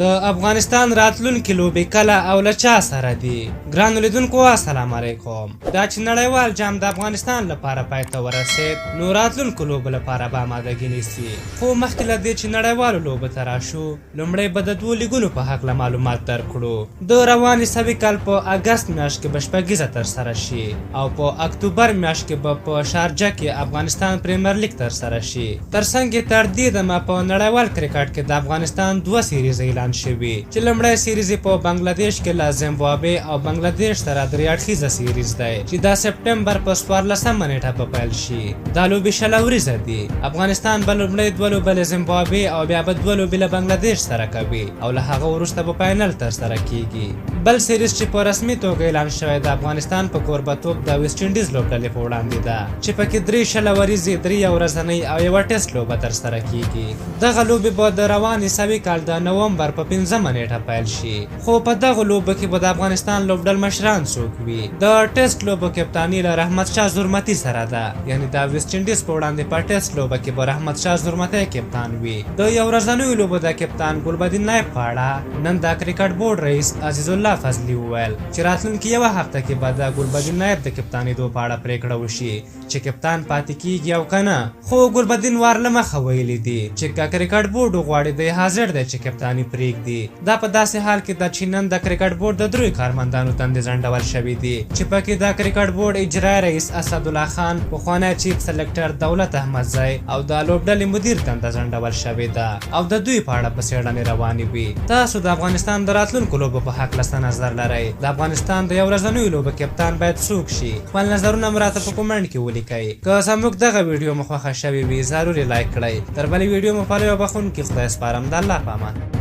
د افغانستان راتلونکي لوبې کله او له چا سره دي؟ ګرانو لیدونکو السلام علیکم. دا چې نړیوال جام د افغانستان لپاره پای ته ورسید نو راتلونکو لوبو لپاره به امادګي نیسي. خو مخکې له دې چې نړیوالو لوبو ته راشو لومړی به د دوو لیګونو په هکله معلومات درکړو. د روانې سوي کال په اګست میاشت کې به شپږیزه ترسره شي او په اکتوبر میاشت کې به په شارجه کې افغانستان پریمیر لیګ ترسره شي. ترڅنګ یې تر دې دمه په نړیوال کرکټ کې د افغانستان دوه سیریز اعلان شوي چې لومړی سیریز په بنگلاديش کې له زیمبابوې او بنگلاديش سره درې اړخیزه سیریز دی چې د سپټمبر په 14مه نیټه به پیل شي. دا لوبې شل ورځې دي. افغانستان به لومړی دوه لوبې له زیمبابوې او بیا به دوه لوبې له بنگلاديش سره کوي او له هغه وروسته به فاینل ترسره کیږي. بل سیریز چې په رسمي توګه اعلان شوی د افغانستان په کوربتوب د ویسټ انډیز لوبډلې په وړاندې ده چې پکې درې شل ورځې، درې ورځنۍ او یوه ټیسټ لوبه ترسره کیږي. دغه لوبې به د روانې سوي کال د نومبر په 5مه نیټه پیل شي. خو په دغه لوبو کې به د افغانستان لوبډل مشران څوک وي؟ د ټیسټ لوبو کپتاني له رحمت شاه زرمتي سره ده، یعنی د ویسټ انډیز په وړاندې په ټیسټ لوبه کې به رحمت شاه زرمتي کپتان وي. د یو ورځنیو لوبو د کپتان ګلبدین نایب په اړه نن د کرکټ بورډ رئیس عزیز الله فضلي وویل چې راتلونکي یوه هفته کې به د ګلبدین نایب د کپتانېدو په اړه پریکړه وشي چې کپتان پاتې کیږي او که نه. خو ګلبدین وار له مخه ویلي دي چې که کرکټ بورډ وغواړي دی حاضر دی چې کپتاني پرېږدي. دا په داسې حال کې ده چې نن د کرکټ بورډ د دریو کارمندانو دندې ځنډول شوي دي چې پکې د کرکټ بورډ اجرایي رئیس اسدالله خان، پخوانی چیف سلیکټر دولت احمدزی او د لوبډلې مدیر دنده ځنډول شوې ده او د دوی په اړه به څېړنې روانې وي. تاسو د افغانستان د راتلونکو لوبو په هکله څه نظر لرئ؟ د افغانستان د یو ورځنیو لوبو کپتان باید څوک شي؟ خپل نظرونه مو راته په کومنټ کې ولیکئ. که زموږ دغه ویډیو مو خوښه شوې وي ضروري لایک کړئ. تر بلې ویډیو مو پالئ او بخښونکي خدای سپارم. د الله په امان.